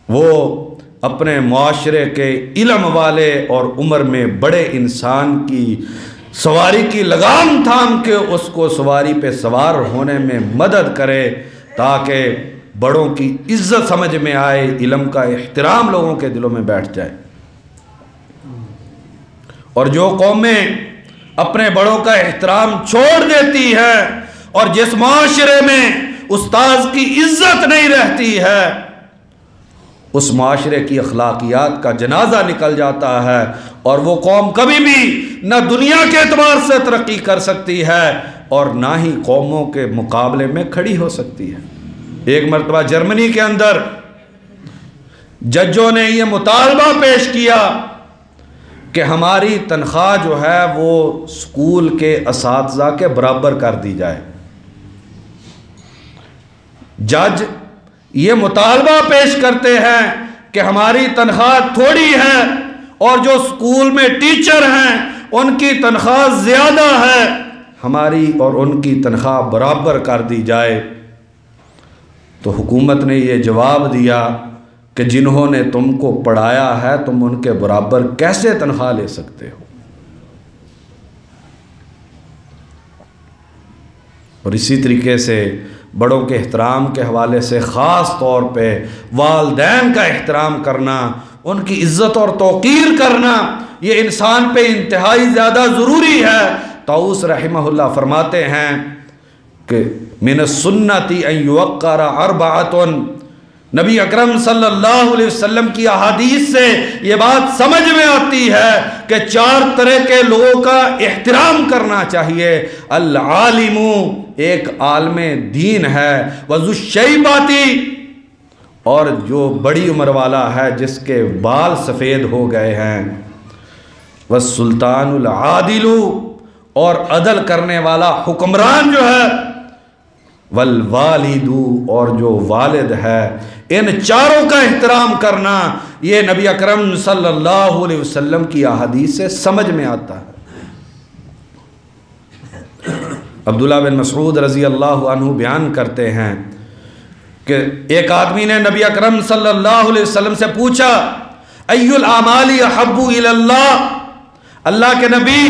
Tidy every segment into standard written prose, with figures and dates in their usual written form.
वो अपने मुआशरे के इल्म वाले और उम्र में बड़े इंसान की सवारी की लगाम थाम के उसको सवारी पे सवार होने में मदद करे, ताकि बड़ों की इज्जत समझ में आए, इल्म का एहतराम लोगों के दिलों में बैठ जाए। और जो कौमें अपने बड़ों का एहतराम छोड़ देती है और जिस माशरे में उस्ताद की इज्जत नहीं रहती है, उस माशरे की अखलाकियात का जनाजा निकल जाता है और वो कौम कभी भी न दुनिया के एतबार से तरक्की कर सकती है और ना ही कौमों के मुकाबले में खड़ी हो सकती है। एक मरतबा जर्मनी के अंदर जजों ने यह मुतालबा पेश किया कि हमारी तनख्वाह जो है वो स्कूल के असातिज़ा के बराबर कर दी जाए। जज ये मुतालबा पेश करते हैं कि हमारी तनख्वाह थोड़ी है और जो स्कूल में टीचर हैं उनकी तनख्वाह ज़्यादा है, हमारी और उनकी तनख्वाह बराबर कर दी जाए। तो हुकूमत ने ये जवाब दिया कि जिन्होंने तुमको पढ़ाया है तुम उनके बराबर कैसे तनख्वाह ले सकते हो। और इसी तरीके से बड़ों के एहतराम के हवाले से ख़ास तौर पे वालिदैन का एहतराम करना, उनकी इज़्ज़त और तौक़ीर करना, ये इंसान पे इंतहाई ज़्यादा ज़रूरी है। ताऊस रहमहुल्लाह फरमाते हैं कि मिन सुन्नती अन युक़्क़र अर्बअतुन, नबी अकरम सल्लल्लाहु अलैहि वसल्लम की अहादीस से ये बात समझ में आती है कि 4 तरह के लोगों का एहतराम करना चाहिए। अल आलिमु, एक आलमे दीन है, वज़ुश्शैबाती, और जो बड़ी उम्र वाला है जिसके बाल सफ़ेद हो गए हैं, वस्सुल्तानुल आदिलु, और अदल करने वाला हुक्मरान जो है, वल वालिदु, और जो वालिद है। इन चारों का एहतराम करना ये नबी अकरम सल्लल्लाहु अलैहि वसल्लम की अहादीस से समझ में आता है। अब्दुल्लाह बिन मसऊद रज़ी अल्लाहु अन्हु बयान करते हैं कि एक आदमी ने नबी अकरम सल्लल्लाहु अलैहि वसल्लम से पूछा, अय्युल आमाली अहब्बु इलल्लाह, अल्लाह के नबी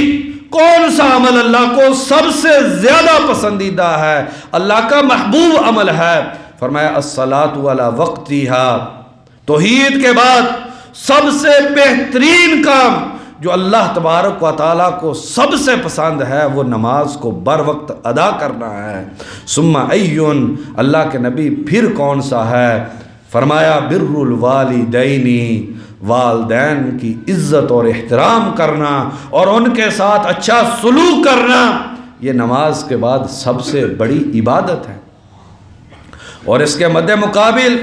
कौन सा अमल अल्लाह को सबसे ज्यादा पसंदीदा है, अल्लाह का महबूब अमल है? फरमाया अस्सलातु अला वक्तिहा, तौहीद के बाद सबसे बेहतरीन काम जो अल्लाह तबारक व तआला को सबसे पसंद है वो नमाज को बर वक्त अदा करना है। सुम्मा अय्युन, अल्लाह के नबी फिर कौन सा है? फरमाया बिर्रुल वालिदैनी, वालिदैन की इज़्ज़त और एहतराम करना और उनके साथ अच्छा सलूक करना, ये नमाज के बाद सबसे बड़ी इबादत है। और इसके मद्दे मुकाबिल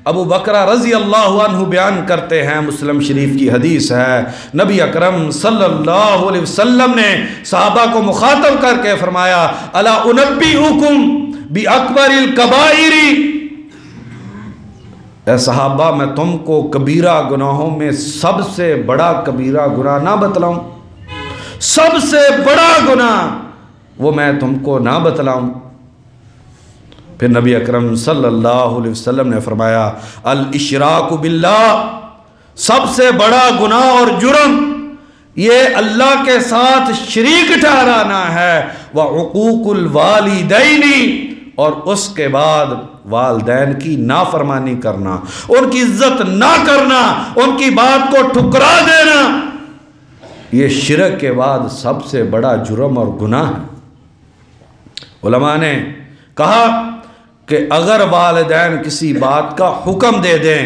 अबू बकरा रज़ी अल्लाहु अन्हु बयान करते हैं, मुस्लिम शरीफ की हदीस है, नबी अकरम सल्लल्लाहु अलैहि वसल्लम ने सहाबा को मुखातब करके फरमाया, अला उनब्बिउकुम बि अकबरिल कबाइरी, ए सहाबा मैं तुमको कबीरा गुनाहों में सबसे बड़ा कबीरा गुनाह ना बतलाऊं? सबसे बड़ा गुनाह वो मैं तुमको ना बतलाऊं? फिर नबी अकरम सल्लल्लाहु अलैहि वसल्लम ने फरमाया, अल इशराकु बिल्लाह, सबसे बड़ा गुनाह और जुर्म ये अल्लाह के साथ शरीक ठहराना है, व उकूकुल वालिदैनी, और उसके बाद वालिदैन की नाफरमानी करना, उनकी इज्जत ना करना, उनकी बात को ठुकरा देना, ये शिरक के बाद सबसे बड़ा जुर्म और गुनाह है। उलमा ने कहा कि अगर वालिदैन किसी बात का हुक्म दे दें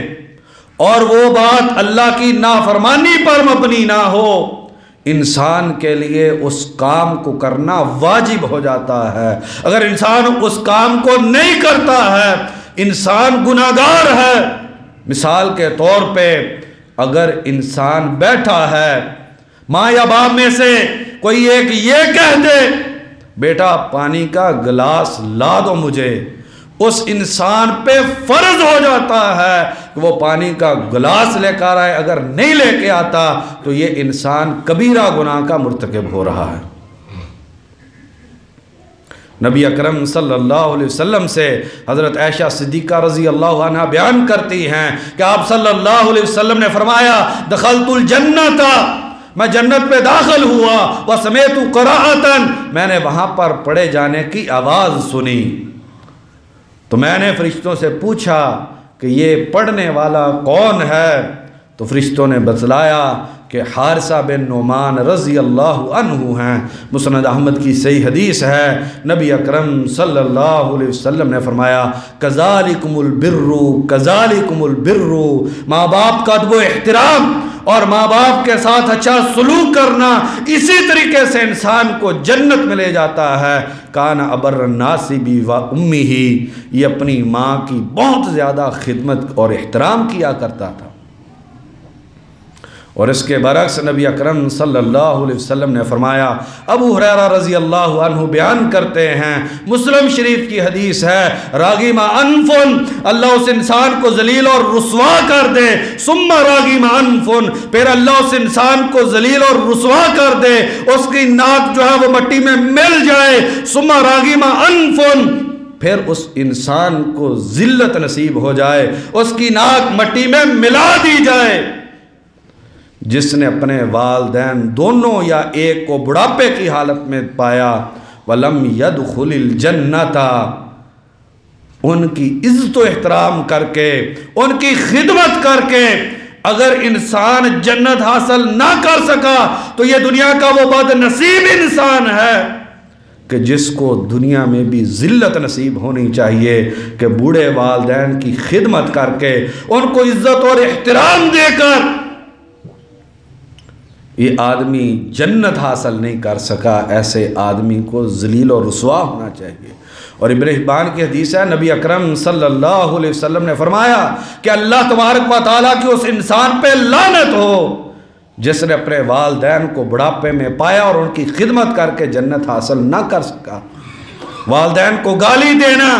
और वो बात अल्लाह की नाफरमानी पर मबनी ना हो, इंसान के लिए उस काम को करना वाजिब हो जाता है। अगर इंसान उस काम को नहीं करता है, इंसान गुनाहगार है। मिसाल के तौर पे अगर इंसान बैठा है, माँ या बाप में से कोई एक ये कह दे, बेटा पानी का गिलास ला दो मुझे, उस इंसान पे फर्ज हो जाता है कि वो पानी का गिलास लेकर आए। अगर नहीं लेके आता तो ये इंसान कबीरा गुनाह का मुर्तकिब हो रहा है। नबी अकरम सल्लल्लाहु अलैहि वसल्लम से हज़रत आयशा सिद्दीक़ा रज़ी अल्लाह अन्हा बयान करती हैं कि आप सल्लल्लाहु अलैहि वसल्लम ने फरमाया, दखलतुल जन्नता, मैं जन्नत पे दाखिल हुआ, व समेतु क़राअतन, मैंने वहाँ पर पढ़े जाने की आवाज़ सुनी। तो मैंने फ़रिश्तों से पूछा कि ये पढ़ने वाला कौन है? तो फ़रिश्तों ने बतलाया कि हारिसा बिन नुमान रज़ी अल्लाहु अन्हु हैं। मुस्नद अहमद की सही हदीस है। नबी अकरम सल्लल्लाहु अलैहि वसल्लम ने फरमाया, कज़ालिकुमुल बिर्रु, कज़ालिकुमुल बिर्रु, माँ बाप का अदब एहतराम और माँ बाप के साथ अच्छा सलूक करना, इसी तरीके से इंसान को जन्नत में ले जाता है। काना अबर नासी बी व उम्मी ही, ये अपनी माँ की बहुत ज़्यादा खिदमत और एहतराम किया करता था। और इसके बरक्स नबी अकरम सल्लल्लाहु अलैहि वसल्लम ने फरमाया, अबू हुरैरा रज़ी अल्लाहु अन्हु बयान करते हैं, मुस्लिम शरीफ की हदीस है, रागिमा अनफुन, अल्लाह उस इंसान को जलील और रुस्वा कर दे, सुम्मा रागिमा अनफुन, फिर अल्लाह उस इंसान को जलील और रुस्वा कर दे, उसकी नाक जो है वो मट्टी में मिल जाए, सुम्मा रागिमा अनफुन, फिर उस इंसान को जिल्लत नसीब हो जाए, उसकी नाक मट्टी में मिला दी जाए। जिसने अपने वालदैन दोनों या एक को बुढ़ापे की हालत में पाया, वलम यदखुलिल जन्नता, उनकी इज्जत व एहतराम करके, उनकी खिदमत करके अगर इंसान जन्नत हासिल ना कर सका तो यह दुनिया का वो बदनसीब इंसान है कि जिसको दुनिया में भी जिल्लत नसीब होनी चाहिए कि बूढ़े वालदैन की खिदमत करके, उनको इज्जत और एहतराम देकर ये आदमी जन्नत हासिल नहीं कर सका, ऐसे आदमी को जलील और रुस्वा होना चाहिए। और इब्न हिब्बान की हदीस है, नबी अकरम सल्लल्लाहु अलैहि वसल्लम ने फरमाया कि अल्लाह तबारक व तआला की उस इंसान पे लानत हो जिसने अपने वालदैन को बुढ़ापे में पाया और उनकी खिदमत करके जन्नत हासिल ना कर सका। वालदैन को गाली देना,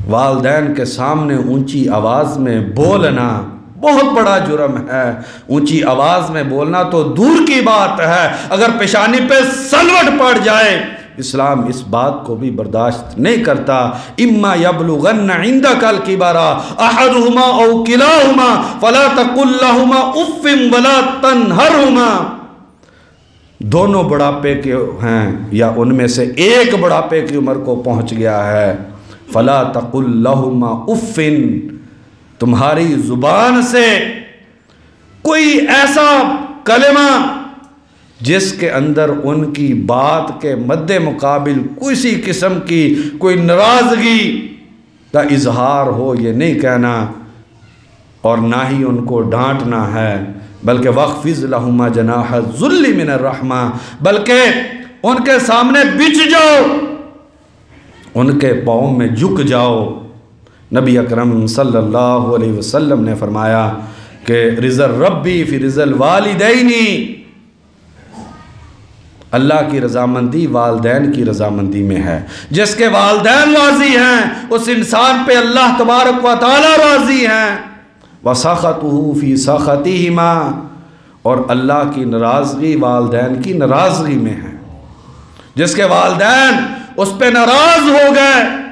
वालदैन के सामने ऊंची आवाज़ में बोलना बहुत बड़ा जुर्म है। ऊंची आवाज़ में बोलना तो दूर की बात है, अगर पेशानी पे सलवट पड़ जाए, इस्लाम इस बात को भी बर्दाश्त नहीं करता। इम्मा यबलुगन्ना इंदकल किबरा अहदुहुमा औ किलाहुमा फला तकुल लहुमा उफ़्फ़िन वला तन्हरहुमा, दोनों बुढ़ापे के हैं या उनमें से एक बुढ़ापे की उम्र को पहुंच गया है, फला तकुल लहुमा उफ़्फ़िन, तुम्हारी जुबान से कोई ऐसा कलमा जिसके अंदर उनकी बात के मद्दे मुकाबिल किसी किस्म की कोई नाराज़गी का इजहार हो, ये नहीं कहना और ना ही उनको डांटना है, बल्कि वक़्फ़िज़ लहुमा जनाह ज़ुल्लि मिनर रहमा, बल्कि उनके सामने बिछ जाओ, उनके पाँव में झुक जाओ। नबी अकरम सल्लल्लाहु अलैहि वसल्लम ने फरमाया कि रिज़ल रब्बी फ़ी रिज़ल वालिदैनी, अल्लाह की रज़ामंदी वालदैन की रज़ामंदी में है। जिसके वालदैन राज़ी हैं उस इंसान पे अल्लाह तबारक व तआला राज़ी हैं। व सख़तुहु फ़ी सख़तिहिमा, और अल्लाह की नाराज़गी वालदैन की नाराज़गी में है। जिसके वालदैन उस पर नाराज़ हो गए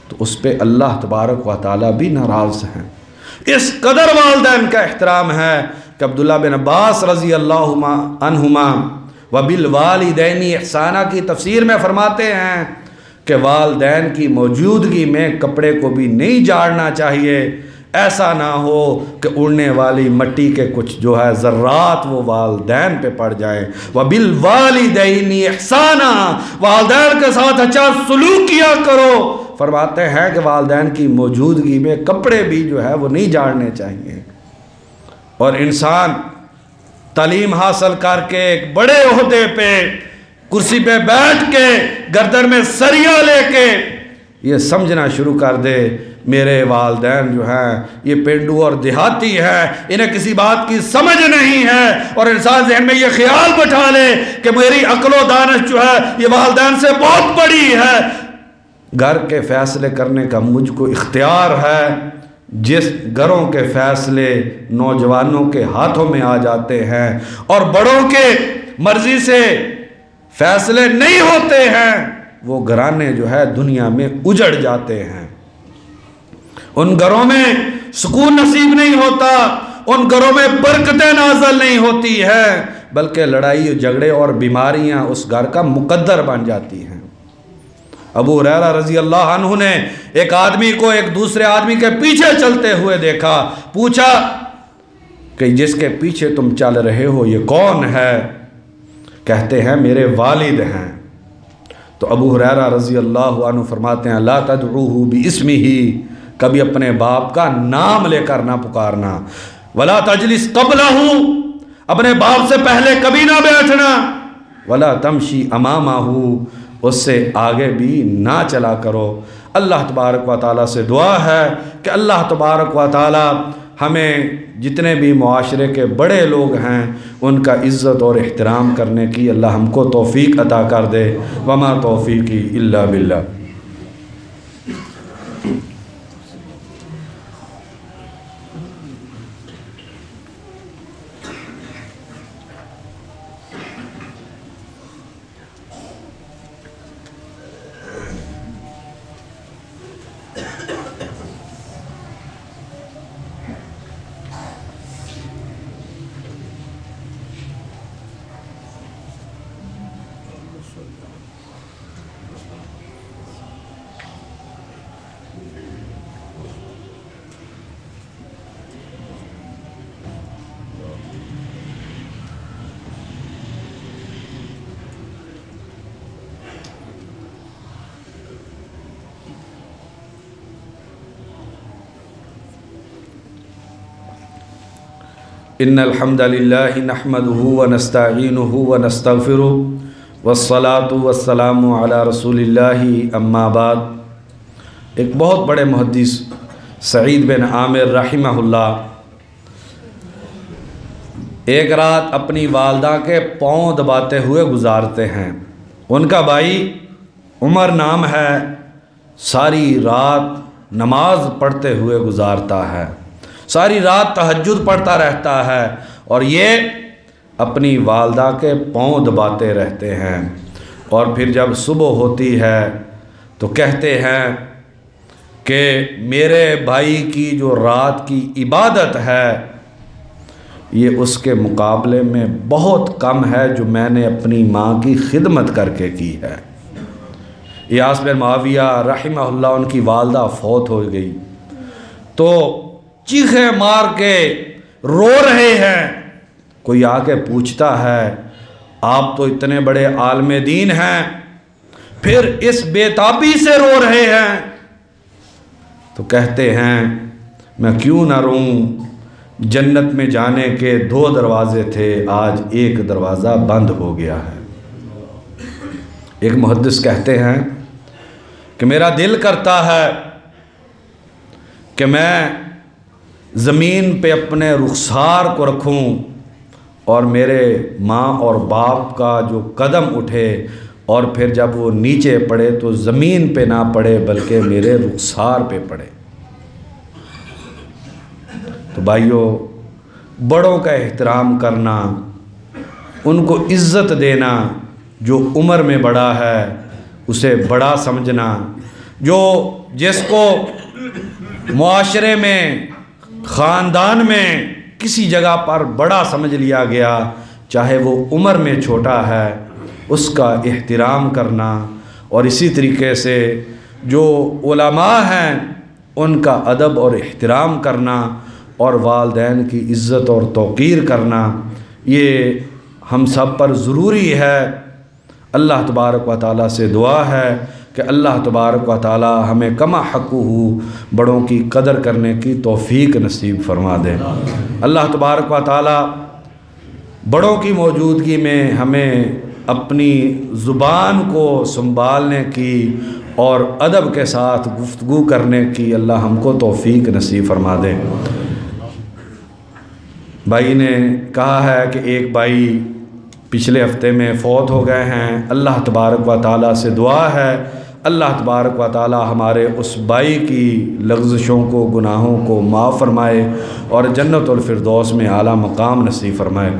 तो उस पर अल्लाह तबारक व तआला भी नाराज़ हैं। इस कदर वालदैन का एहतराम है कि अब्दुल्लाह बिन अब्बास रज़ी अल्लाहु अन्हुमा व बिल वालिदैनी इहसाना की तफसीर में फरमाते हैं कि वालदैन की मौजूदगी में कपड़े को भी नहीं झाड़ना चाहिए, ऐसा ना हो कि उड़ने वाली मट्टी के कुछ जो है ज़र्रात वो वालदैन पे पड़ जाए। व बिल वालिदैनी इहसाना, वालदैन के साथ अच्छा सलूक किया करो। फरमाते हैं कि वालदैन की मौजूदगी में कपड़े भी जो है वो नहीं झाड़ने चाहिए। और इंसान तालीम हासिल करके एक बड़े ओहदे पे कुर्सी पे बैठ के गर्दन में सरिया लेके ये समझना शुरू कर दे मेरे वालदैन जो हैं ये पेंडू और देहाती है, इन्हें किसी बात की समझ नहीं है, और इंसान जहन में ये ख्याल बैठा ले कि मेरी अक्ल व दानिश जो है ये वालदैन से बहुत बड़ी है। घर के फैसले करने का मुझको इख्तियार है। जिस घरों के फैसले नौजवानों के हाथों में आ जाते हैं और बड़ों के मर्जी से फैसले नहीं होते हैं, वो घराने जो है दुनिया में उजड़ जाते हैं। उन घरों में सुकून नसीब नहीं होता, उन घरों में बरकतें नाज़िल नहीं होती है, बल्कि लड़ाई झगड़े और बीमारियां उस घर का मुकद्दर बन जाती हैं। अबू हुरैरा रज़ी अल्लाह अन्हु ने एक आदमी को एक दूसरे आदमी के पीछे चलते हुए देखा। पूछा कि जिसके पीछे तुम चल रहे हो ये कौन है? कहते हैं मेरे वालिद हैं। तो अबू हुरैरा रज़ी अल्लाह अन्हु फरमाते हैं ला तदऊहु बिइस्मिही, कभी अपने बाप का नाम लेकर ना पुकारना। वला तजलिस क़ब्लहु, अपने बाप से पहले कभी ना बैठना। वला तमशी अमामाहु, उससे आगे भी ना चला करो। अल्लाह तबारक व तआला से दुआ है कि अल्लाह तबारक व तआला हमें जितने भी मुआशरे के बड़े लोग हैं उनका इज़्ज़त और एहतराम करने की अल्लाह हमको तौफ़ीक अता कर दे। वमा तौफ़ीक़ी इल्ला बिल्लाह। इन्नल हम्दलिल्लाहि नहमदुहु व नस्तईनुहु व नस्तगफिरुहु वस्सलातु वस्सलामु अला रसूलिल्लाहि अम्मा बाद। एक बहुत बड़े मुहद्दिस सईद बिन आमिर रहिमहुल्लाह एक रात अपनी वालदा के पाँव दबाते हुए गुजारते हैं। उनका भाई उमर नाम है, सारी रात नमाज पढ़ते हुए गुजारता है, सारी रात तहज्जुद पढ़ता रहता है और ये अपनी वालदा के पाँव दबाते रहते हैं। और फिर जब सुबह होती है तो कहते हैं कि मेरे भाई की जो रात की इबादत है ये उसके मुकाबले में बहुत कम है जो मैंने अपनी माँ की खिदमत करके की है। इयास बिन मुआविया रहिमहुल्लाह उनकी वालदा फौत हो गई तो चीखें मार के रो रहे हैं। कोई आके पूछता है आप तो इतने बड़े आलमे दीन हैं फिर इस बेताबी से रो रहे हैं? तो कहते हैं मैं क्यों ना रोऊं, जन्नत में जाने के 2 दरवाज़े थे, आज एक दरवाज़ा बंद हो गया है। एक मुहद्दिस कहते हैं कि मेरा दिल करता है कि मैं ज़मीन पे अपने रुखसार को रखूं और मेरे माँ और बाप का जो कदम उठे और फिर जब वो नीचे पड़े तो ज़मीन पे ना पड़े बल्कि मेरे रुखसार पे पड़े। तो भाइयों, बड़ों का एहतराम करना, उनको इज़्ज़त देना, जो उम्र में बड़ा है उसे बड़ा समझना, जो जिसको मुआशरे में ख़ानदान में किसी जगह पर बड़ा समझ लिया गया चाहे वो उम्र में छोटा है, उसका एहतराम करना। और इसी तरीके से जो उलमा हैं उनका अदब और एहतराम करना और वालिदैन की इज़्ज़त और तौक़ीर करना, ये हम सब पर ज़रूरी है। अल्लाह तबारक व तआला से दुआ है कि अल्लाह तबारक व तआला हमें कमा हक़्क़ुहु बड़ों की कदर करने की तौफ़ीक नसीब फरमा दे। अल्लाह तबारक व तआला बड़ों की मौजूदगी में हमें अपनी ज़ुबान को संभालने की और अदब के साथ गुफ्तगू करने की अल्लाह हमको तौफ़ीक नसीब फरमा दे। भाई ने कहा है कि एक भाई पिछले हफ्ते में फ़ौत हो गए हैं। अल्लाह तबारक व तआला से दुआ है अल्लाह तबारक व तआला हमारे उस भाई की लग़्ज़िशों को, गुनाहों को माफ़ फरमाए और जन्नतुल फ़िरदौस में आला मकाम नसीब फरमाए।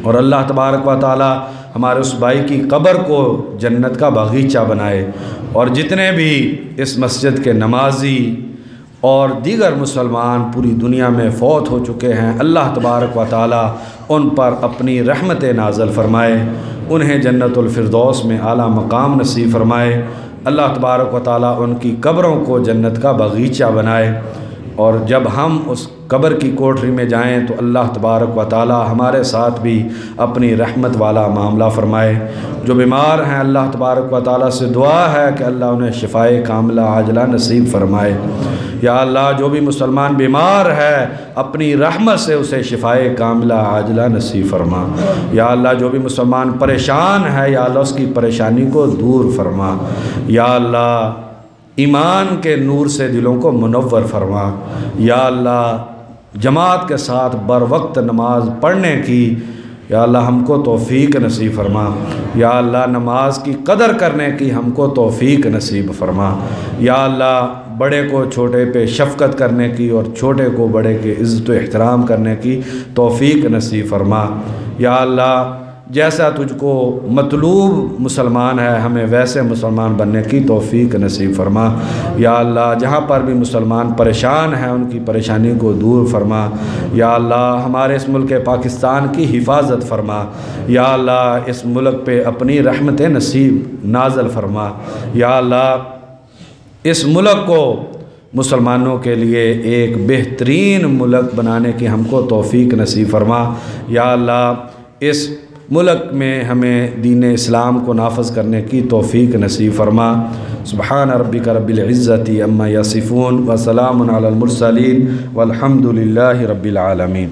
और अल्लाह तबारक व तआला हमारे उस भाई की कब्र को जन्नत का बागीचा बनाए, और जितने भी इस मस्जिद के नमाजी और दीगर मुसलमान पूरी दुनिया में फ़ौत हो चुके हैं, अल्लाह तबारक व तआला उन पर अपनी रहमत नाज़िल फ़रमाए, उन्हें जन्नतुल फिरदौस में आला मकाम नसीब फ़रमाए। अल्लाह तबारक व तआला उनकी कब्रों को जन्नत का बागीचा बनाए, और जब हम उस कब्र की कोठरी में जाएं तो अल्लाह तबारक व तआला हमारे साथ भी अपनी रहमत वाला मामला फ़रमाए। जो बीमार हैं अल्लाह तबारक व तआला से दुआ है कि अल्लाह उन्हें शिफ़ाए कामिला आजला नसीब फ़रमाए। या अल्लाह जो भी मुसलमान बीमार है अपनी रहमत से उसे शिफ़ाए कामिला आजला नसीब फ़रमा। या अल्लाह जो भी मुसलमान परेशान है या अल्लाह उसकी परेशानी को दूर फ़रमा। या अल्लाह ईमान के नूर से दिलों को मुनव्वर फरमा। या अल्लाह जमात के साथ बर वक्त नमाज पढ़ने की या अल्लाह हमको तौफ़ीक नसीब फरमा। या अल्लाह नमाज की कदर करने की हमको तौफ़ीक नसीब फरमा। या अल्लाह बड़े को छोटे पे शफ़क़त करने की और छोटे को बड़े के इज़्ज़त व एहतराम करने की तौफ़ीक नसीब फरमा। या अल्लाह जैसा तुझको मतलूब मुसलमान है हमें वैसे मुसलमान बनने की तौफ़ीक नसीब फ़रमा। या अल्लाह जहाँ पर भी मुसलमान परेशान हैं उनकी परेशानी को दूर फ़रमा। या अल्लाह हमारे इस मुल्क पाकिस्तान की हिफाजत फ़रमा। या अल्लाह इस मुल्क पे अपनी रहमत नसीब नाज़िल फ़रमा। या अल्लाह इस मुल्क को मुसलमानों के लिए एक बेहतरीन मुल्क बनाने की हमको तौफ़ीक नसीब फ़रमा। या अल्लाह इस मुल्क में हमें दीन इस्लाम को नाफज़ करने की तौफ़ीक नसीब फ़रमा। सुब्हान रब्बिका रब्बिल इज़्ज़ति अम्मा यसिफ़ून व सलामुन अलल मुरसलीन वल्हम्दुलिल्लाहि रब्बिल आलमीन।